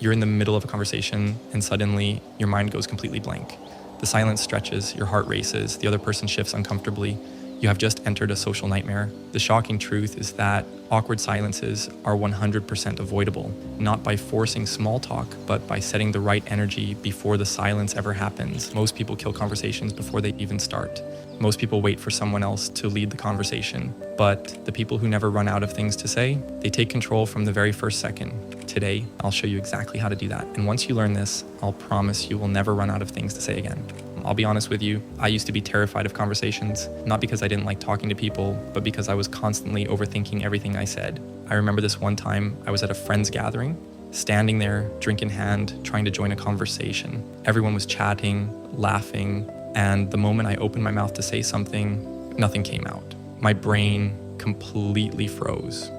You're in the middle of a conversation and suddenly your mind goes completely blank. The silence stretches, your heart races, the other person shifts uncomfortably. You have just entered a social nightmare. The shocking truth is that awkward silences are 100% avoidable, not by forcing small talk, but by setting the right energy before the silence ever happens. Most people kill conversations before they even start. Most people wait for someone else to lead the conversation. But the people who never run out of things to say, they take control from the very first second. Today, I'll show you exactly how to do that. And once you learn this, I'll promise you will never run out of things to say again. I'll be honest with you, I used to be terrified of conversations, not because I didn't like talking to people, but because I was constantly overthinking everything I said. I remember this one time I was at a friend's gathering, standing there, drink in hand, trying to join a conversation. Everyone was chatting, laughing, and the moment I opened my mouth to say something, nothing came out. My brain completely froze.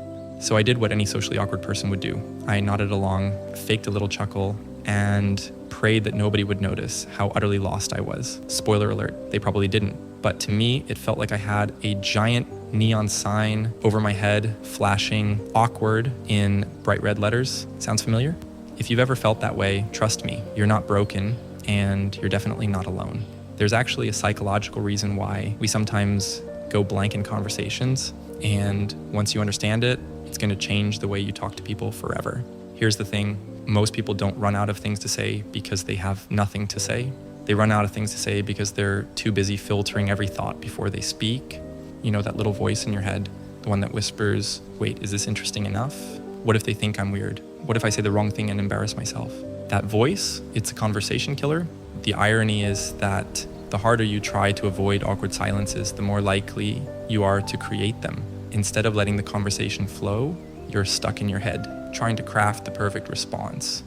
So I did what any socially awkward person would do. I nodded along, faked a little chuckle, and prayed that nobody would notice how utterly lost I was. Spoiler alert, they probably didn't. But to me, it felt like I had a giant neon sign over my head, flashing awkward in bright red letters. Sounds familiar? If you've ever felt that way, trust me, you're not broken and you're definitely not alone. There's actually a psychological reason why we sometimes go blank in conversations. And once you understand it, it's going to change the way you talk to people forever. Here's the thing. Most people don't run out of things to say because they have nothing to say. They run out of things to say because they're too busy filtering every thought before they speak. You know, that little voice in your head, the one that whispers, wait, is this interesting enough? What if they think I'm weird? What if I say the wrong thing and embarrass myself? That voice, it's a conversation killer. The irony is that the harder you try to avoid awkward silences, the more likely you are to create them. Instead of letting the conversation flow, you're stuck in your head, trying to craft the perfect response.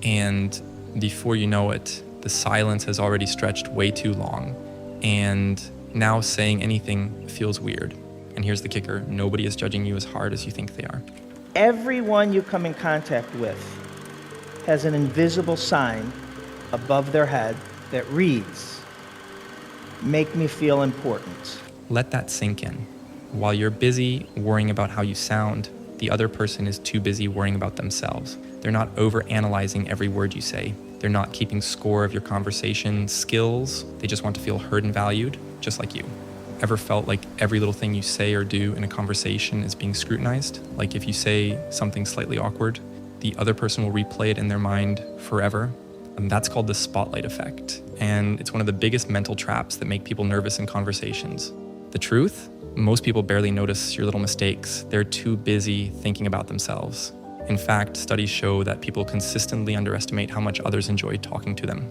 And before you know it, the silence has already stretched way too long. And now saying anything feels weird. And here's the kicker, nobody is judging you as hard as you think they are. Everyone you come in contact with has an invisible sign above their head that reads, "Make me feel important." Let that sink in. While you're busy worrying about how you sound, the other person is too busy worrying about themselves. They're not over-analyzing every word you say. They're not keeping score of your conversation skills. They just want to feel heard and valued, just like you. Ever felt like every little thing you say or do in a conversation is being scrutinized? Like if you say something slightly awkward, the other person will replay it in their mind forever. And that's called the spotlight effect. And it's one of the biggest mental traps that make people nervous in conversations. The truth? Most people barely notice your little mistakes. They're too busy thinking about themselves. In fact, studies show that people consistently underestimate how much others enjoy talking to them.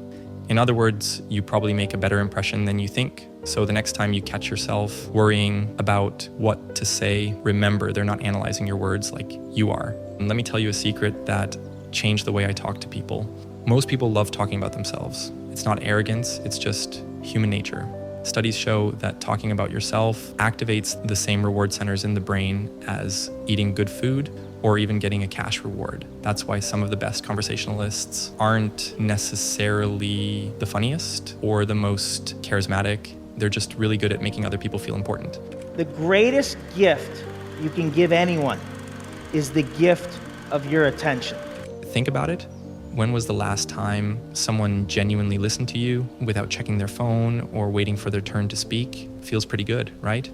In other words, you probably make a better impression than you think. So the next time you catch yourself worrying about what to say, remember they're not analyzing your words like you are. And let me tell you a secret that changed the way I talk to people. Most people love talking about themselves. It's not arrogance, it's just human nature. Studies show that talking about yourself activates the same reward centers in the brain as eating good food or even getting a cash reward. That's why some of the best conversationalists aren't necessarily the funniest or the most charismatic. They're just really good at making other people feel important. The greatest gift you can give anyone is the gift of your attention. Think about it. When was the last time someone genuinely listened to you without checking their phone or waiting for their turn to speak? Feels pretty good, right?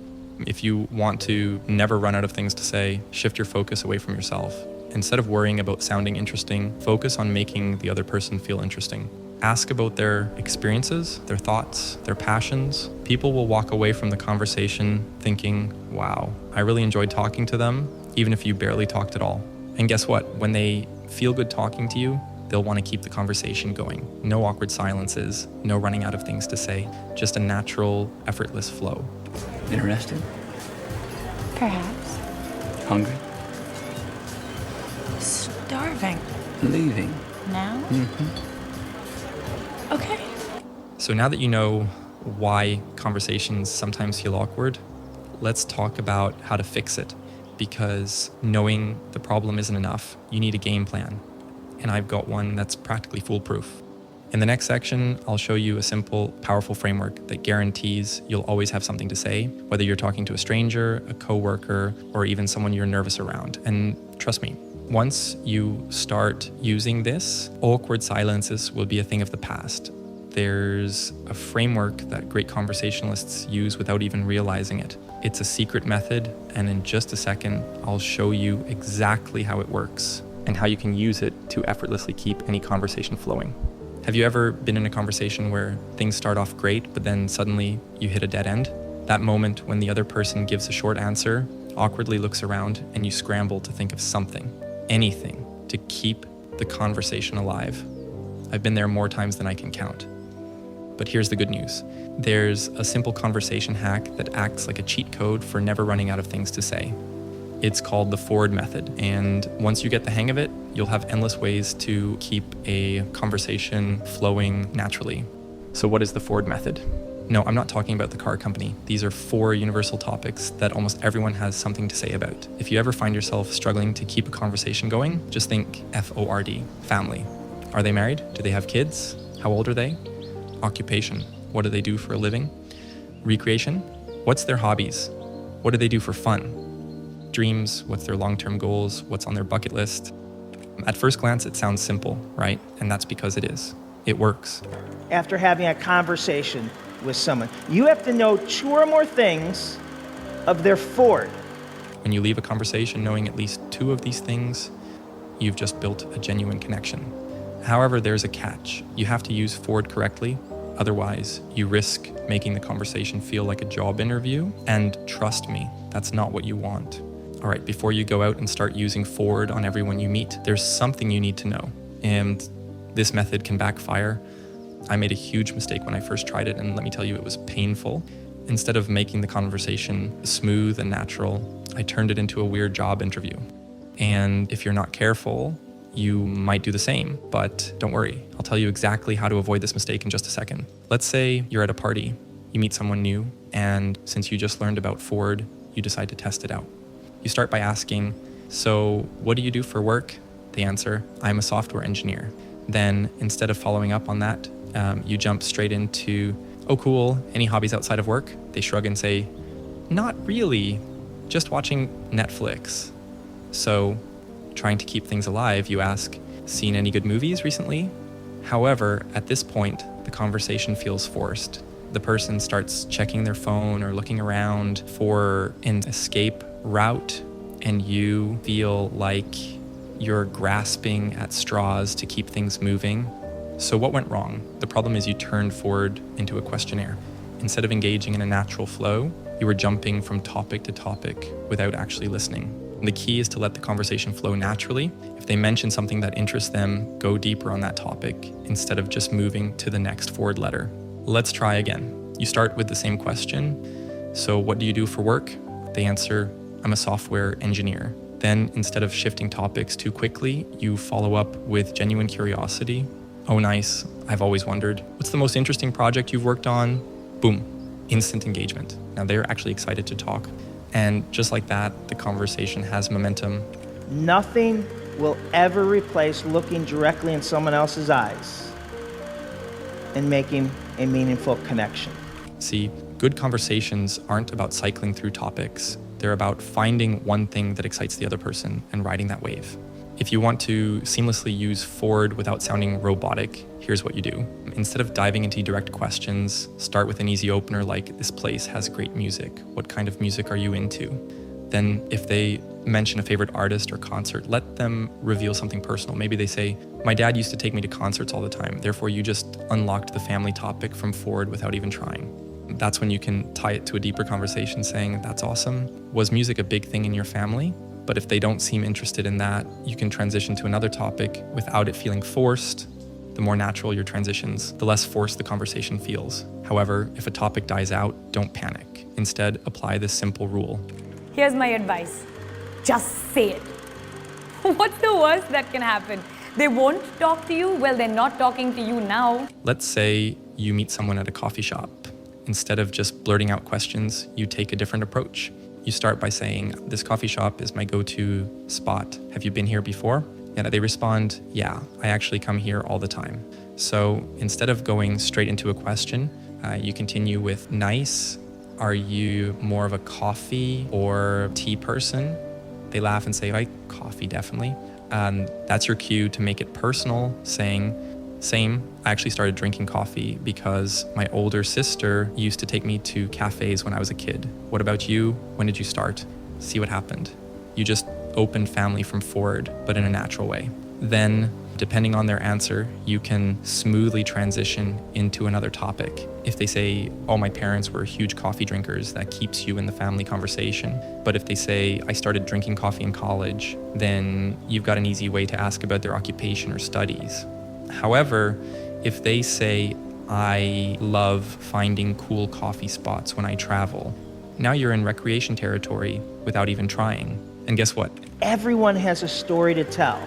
If you want to never run out of things to say, shift your focus away from yourself. Instead of worrying about sounding interesting, focus on making the other person feel interesting. Ask about their experiences, their thoughts, their passions. People will walk away from the conversation thinking, wow, I really enjoyed talking to them, even if you barely talked at all. And guess what? When they feel good talking to you, they'll want to keep the conversation going. No awkward silences, no running out of things to say, just a natural, effortless flow. Interested? Perhaps. Hungry? Starving. Leaving? Now? Okay. So now that you know why conversations sometimes feel awkward, let's talk about how to fix it. Because knowing the problem isn't enough, you need a game plan. And I've got one that's practically foolproof. In the next section, I'll show you a simple, powerful framework that guarantees you'll always have something to say, whether you're talking to a stranger, a coworker, or even someone you're nervous around. And trust me, Once you start using this, awkward silences will be a thing of the past. There's a framework that great conversationalists use without even realizing it. It's a secret method, and in just a second, I'll show you exactly how it works and how you can use it to effortlessly keep any conversation flowing. Have you ever been in a conversation where things start off great, but then suddenly you hit a dead end? That moment when the other person gives a short answer, awkwardly looks around, and you scramble to think of something, anything, to keep the conversation alive. I've been there more times than I can count. But here's the good news. There's a simple conversation hack that acts like a cheat code for never running out of things to say. It's called the F.O.R.D method, and once you get the hang of it, you'll have endless ways to keep a conversation flowing naturally. So what is the F.O.R.D method? No, I'm not talking about the car company. These are 4 universal topics that almost everyone has something to say about. If you ever find yourself struggling to keep a conversation going, just think F.O.R.D, family. Are they married? Do they have kids? How old are they? Occupation, what do they do for a living? Recreation, what's their hobbies? What do they do for fun? Dreams, what's their long-term goals? What's on their bucket list? At first glance, it sounds simple, right? And that's because it is. It works. After having a conversation with someone, you have to know 2 or more things of their F.O.R.D. When you leave a conversation knowing at least 2 of these things, you've just built a genuine connection. However, there's a catch. You have to use F.O.R.D correctly. Otherwise, you risk making the conversation feel like a job interview. And trust me, that's not what you want. All right, before you go out and start using F.O.R.D on everyone you meet, there's something you need to know. And this method can backfire. I made a huge mistake when I first tried it, and let me tell you, it was painful. Instead of making the conversation smooth and natural, I turned it into a weird job interview. And if you're not careful, you might do the same, but don't worry. I'll tell you exactly how to avoid this mistake in just a second. Let's say you're at a party, you meet someone new, and since you just learned about F.O.R.D, you decide to test it out. You start by asking, so what do you do for work? They answer, I'm a software engineer. Then instead of following up on that, you jump straight into, oh cool, any hobbies outside of work? They shrug and say, not really, just watching Netflix. So trying to keep things alive, you ask, seen any good movies recently? However, at this point, the conversation feels forced. The person starts checking their phone or looking around for an escape route, and you feel like you're grasping at straws to keep things moving. So what went wrong? The problem is you turned F.O.R.D into a questionnaire. Instead of engaging in a natural flow, you were jumping from topic to topic without actually listening. The key is to let the conversation flow naturally. If they mention something that interests them, go deeper on that topic instead of just moving to the next F.O.R.D letter. Let's try again. You start with the same question. So what do you do for work? They answer, I'm a software engineer. Then instead of shifting topics too quickly, you follow up with genuine curiosity. Oh, nice. I've always wondered. What's the most interesting project you've worked on? Boom. Instant engagement. Now they're actually excited to talk. And just like that, the conversation has momentum. Nothing will ever replace looking directly in someone else's eyes and making a meaningful connection. See, good conversations aren't about cycling through topics. They're about finding one thing that excites the other person and riding that wave. If you want to seamlessly use F.O.R.D without sounding robotic, here's what you do. Instead of diving into direct questions, start with an easy opener like, this place has great music. What kind of music are you into? Then if they mention a favorite artist or concert, let them reveal something personal. Maybe they say, my dad used to take me to concerts all the time. Therefore, you just unlocked the family topic from F.O.R.D without even trying. That's when you can tie it to a deeper conversation saying, that's awesome. Was music a big thing in your family? But if they don't seem interested in that, you can transition to another topic without it feeling forced. The more natural your transitions, the less forced the conversation feels. However, if a topic dies out, don't panic. Instead, apply this simple rule. Here's my advice. Just say it. What's the worst that can happen? They won't talk to you? Well, they're not talking to you now. Let's say you meet someone at a coffee shop. Instead of just blurting out questions, you take a different approach. You start by saying, this coffee shop is my go-to spot. Have you been here before? And they respond, yeah, I actually come here all the time. So instead of going straight into a question, you continue with nice. Are you more of a coffee or tea person? They laugh and say, coffee, definitely. That's your cue to make it personal, saying, same, I actually started drinking coffee because my older sister used to take me to cafes when I was a kid. What about you? When did you start? See what happened. You just opened family from F.O.R.D, but in a natural way. Then, depending on their answer, you can smoothly transition into another topic. If they say, oh, my parents were huge coffee drinkers, that keeps you in the family conversation. But if they say, I started drinking coffee in college, then you've got an easy way to ask about their occupation or studies. However, if they say, I love finding cool coffee spots when I travel, now you're in recreation territory without even trying. And guess what? Everyone has a story to tell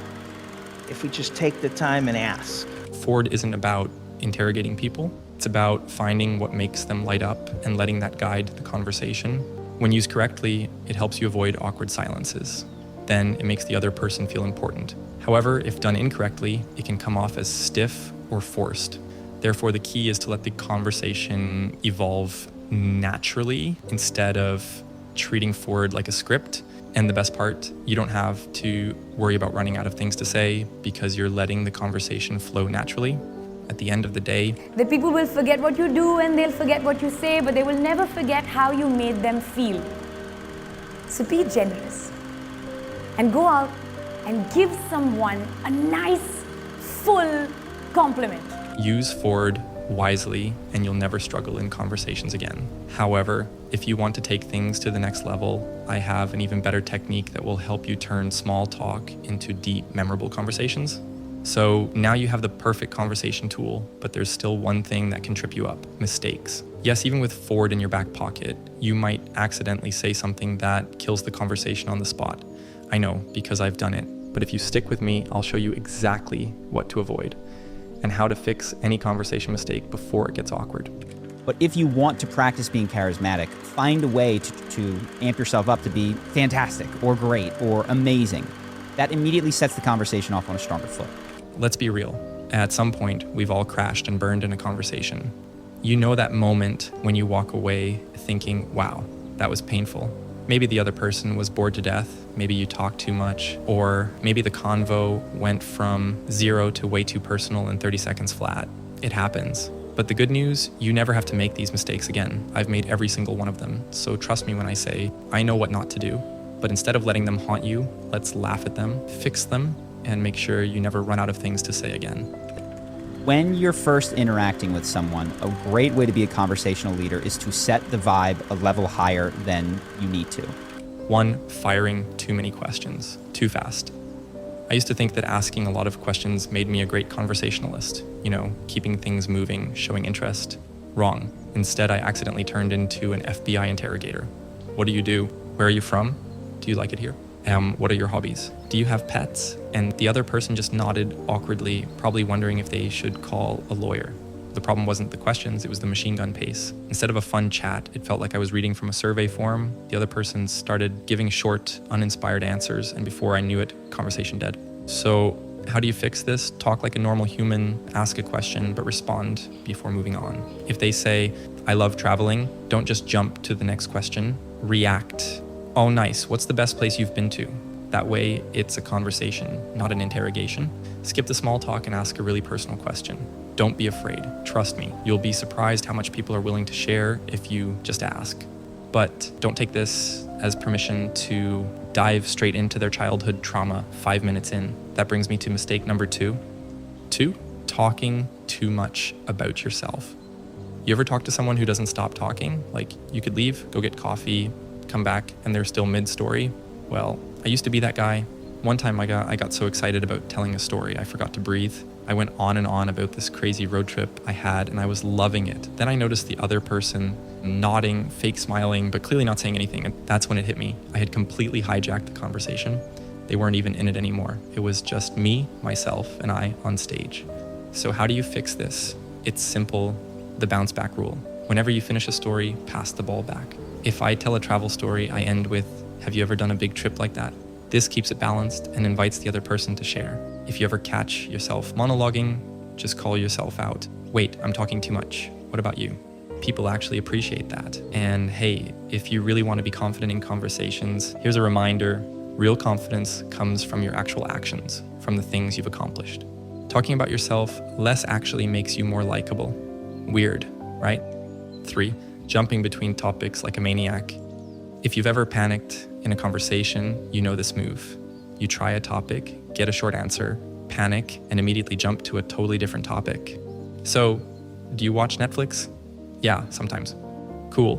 if we just take the time and ask. F.O.R.D isn't about interrogating people. It's about finding what makes them light up and letting that guide the conversation. When used correctly, it helps you avoid awkward silences. Then it makes the other person feel important. However, if done incorrectly, it can come off as stiff or forced. Therefore, the key is to let the conversation evolve naturally instead of treating F.O.R.D like a script. And the best part, you don't have to worry about running out of things to say because you're letting the conversation flow naturally. At the end of the day, The people will forget what you do and they'll forget what you say, but they will never forget how you made them feel. So be generous and go out and give someone a nice, full compliment. use F.O.R.D wisely and you'll never struggle in conversations again. However, if you want to take things to the next level, I have an even better technique that will help you turn small talk into deep, memorable conversations. So now you have the perfect conversation tool, but there's still one thing that can trip you up: mistakes. Yes, even with F.O.R.D in your back pocket, you might accidentally say something that kills the conversation on the spot. I know, because I've done it. But if you stick with me, I'll show you exactly what to avoid and how to fix any conversation mistake before it gets awkward. But if you want to practice being charismatic, find a way to amp yourself up to be fantastic or great or amazing. That immediately sets the conversation off on a stronger foot. Let's be real. At some point, we've all crashed and burned in a conversation. You know that moment when you walk away thinking, wow, that was painful. Maybe the other person was bored to death, maybe you talked too much, or maybe the convo went from 0 to way too personal in 30 seconds flat. It happens. But the good news, you never have to make these mistakes again. I've made every single one of them. So trust me when I say, I know what not to do. But instead of letting them haunt you, let's laugh at them, fix them, and make sure you never run out of things to say again. When you're first interacting with someone, a great way to be a conversational leader is to set the vibe a level higher than you need to. 1, firing too many questions, too fast. I used to think that asking a lot of questions made me a great conversationalist, keeping things moving, showing interest. Wrong. Instead, I accidentally turned into an FBI interrogator. What do you do? Where are you from? Do you like it here? What are your hobbies? Do you have pets? And the other person just nodded awkwardly, probably wondering if they should call a lawyer. The problem wasn't the questions, it was the machine gun pace. Instead of a fun chat, it felt like I was reading from a survey form. The other person started giving short, uninspired answers, and before I knew it, conversation dead. So how do you fix this? Talk like a normal human, ask a question, but respond before moving on. If they say, I love traveling, don't just jump to the next question, react. Oh, nice. What's the best place you've been to? That way, it's a conversation, not an interrogation. Skip the small talk and ask a really personal question. Don't be afraid. Trust me, you'll be surprised how much people are willing to share if you just ask. But don't take this as permission to dive straight into their childhood trauma 5 minutes in. That brings me to mistake number 2. 2, talking too much about yourself. You ever talk to someone who doesn't stop talking? Like, you could leave, go get coffee, come back, and they're still mid-story? Well, I used to be that guy. One time I got so excited about telling a story, I forgot to breathe. I went on and on about this crazy road trip I had, and I was loving it. Then I noticed the other person nodding, fake smiling, but clearly not saying anything, and that's when it hit me. I had completely hijacked the conversation. They weren't even in it anymore. It was just me, myself, and I on stage. So how do you fix this? It's simple, the bounce back rule. Whenever you finish a story, pass the ball back. If I tell a travel story, I end with, have you ever done a big trip like that? This keeps it balanced and invites the other person to share. If you ever catch yourself monologuing, just call yourself out. Wait, I'm talking too much. What about you? People actually appreciate that. And hey, if you really want to be confident in conversations, here's a reminder. Real confidence comes from your actual actions, from the things you've accomplished. Talking about yourself less actually makes you more likable. Weird, right? 3, jumping between topics like a maniac. If you've ever panicked in a conversation, you know this move. You try a topic, get a short answer, panic, and immediately jump to a totally different topic. So, do you watch Netflix? Yeah, sometimes. Cool.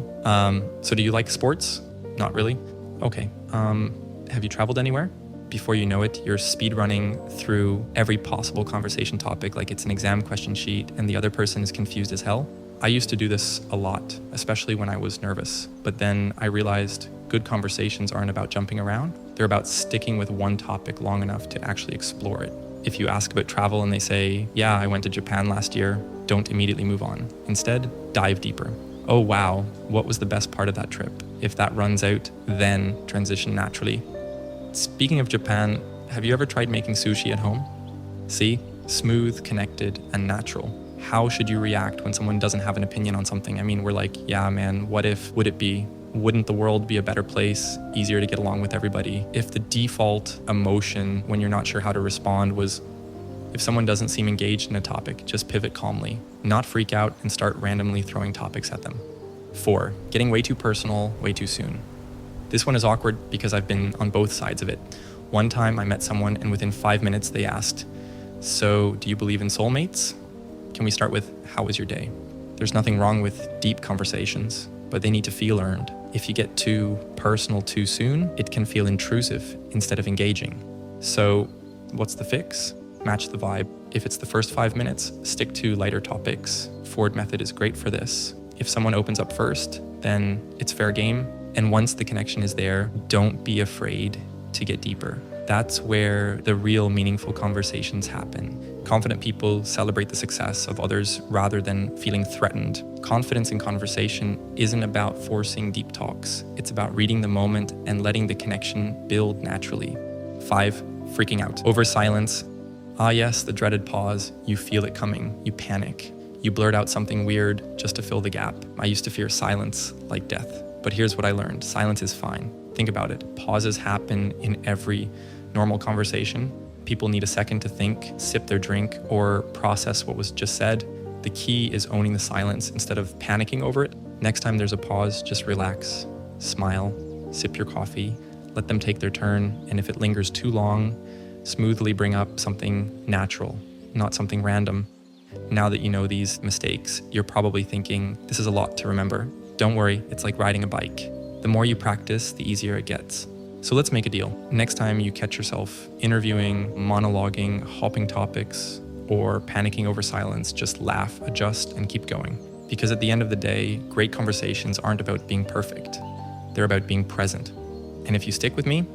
So do you like sports? Not really? Okay. Have you traveled anywhere? Before you know it, you're speedrunning through every possible conversation topic like it's an exam question sheet and the other person is confused as hell. I used to do this a lot, especially when I was nervous. But then I realized good conversations aren't about jumping around. They're about sticking with one topic long enough to actually explore it. If you ask about travel and they say, yeah, I went to Japan last year, don't immediately move on. Instead, dive deeper. Oh wow, what was the best part of that trip? If that runs out, then transition naturally. Speaking of Japan, have you ever tried making sushi at home? See? Smooth, connected, and natural. How should you react when someone doesn't have an opinion on something? I mean, we're like, yeah, man, what if, would it be? Wouldn't the world be a better place, easier to get along with everybody? If the default emotion when you're not sure how to respond was, if someone doesn't seem engaged in a topic, just pivot calmly, not freak out and start randomly throwing topics at them. 4, getting way too personal, way too soon. This one is awkward because I've been on both sides of it. One time I met someone and within 5 minutes they asked, so do you believe in soulmates? Can we start with, how was your day? There's nothing wrong with deep conversations, but they need to feel earned. If you get too personal too soon, it can feel intrusive instead of engaging. So what's the fix? Match the vibe. If it's the first 5 minutes, stick to lighter topics. F.O.R.D method is great for this. If someone opens up first, then it's fair game. And once the connection is there, don't be afraid to get deeper. That's where the real meaningful conversations happen. Confident people celebrate the success of others rather than feeling threatened. Confidence in conversation isn't about forcing deep talks. It's about reading the moment and letting the connection build naturally. 5, freaking out. Over silence. Ah yes, the dreaded pause. You feel it coming. You panic. You blurt out something weird just to fill the gap. I used to fear silence like death. But here's what I learned. Silence is fine. Think about it. Pauses happen in every normal conversation. People need a second to think, sip their drink, or process what was just said. The key is owning the silence instead of panicking over it. Next time there's a pause, just relax, smile, sip your coffee, let them take their turn, and if it lingers too long, smoothly bring up something natural, not something random. Now that you know these mistakes, you're probably thinking, this is a lot to remember. Don't worry, it's like riding a bike. The more you practice, the easier it gets. So let's make a deal. Next time you catch yourself interviewing, monologuing, hopping topics, or panicking over silence, just laugh, adjust, and keep going. Because at the end of the day, great conversations aren't about being perfect. They're about being present. And if you stick with me,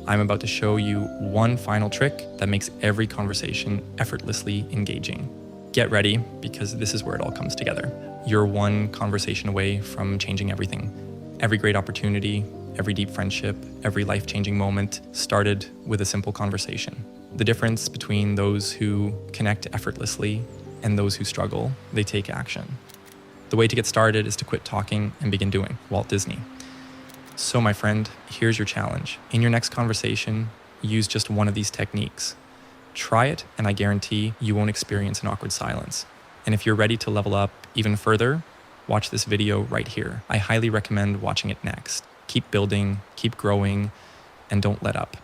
I'm about to show you one final trick that makes every conversation effortlessly engaging. Get ready, because this is where it all comes together. You're one conversation away from changing everything. Every great opportunity, every deep friendship, every life-changing moment started with a simple conversation. The difference between those who connect effortlessly and those who struggle, they take action. The way to get started is to quit talking and begin doing. Walt Disney. So my friend, here's your challenge. In your next conversation, use just one of these techniques. Try it, and I guarantee you won't experience an awkward silence. And if you're ready to level up even further, watch this video right here. I highly recommend watching it next. Keep building, keep growing, and don't let up.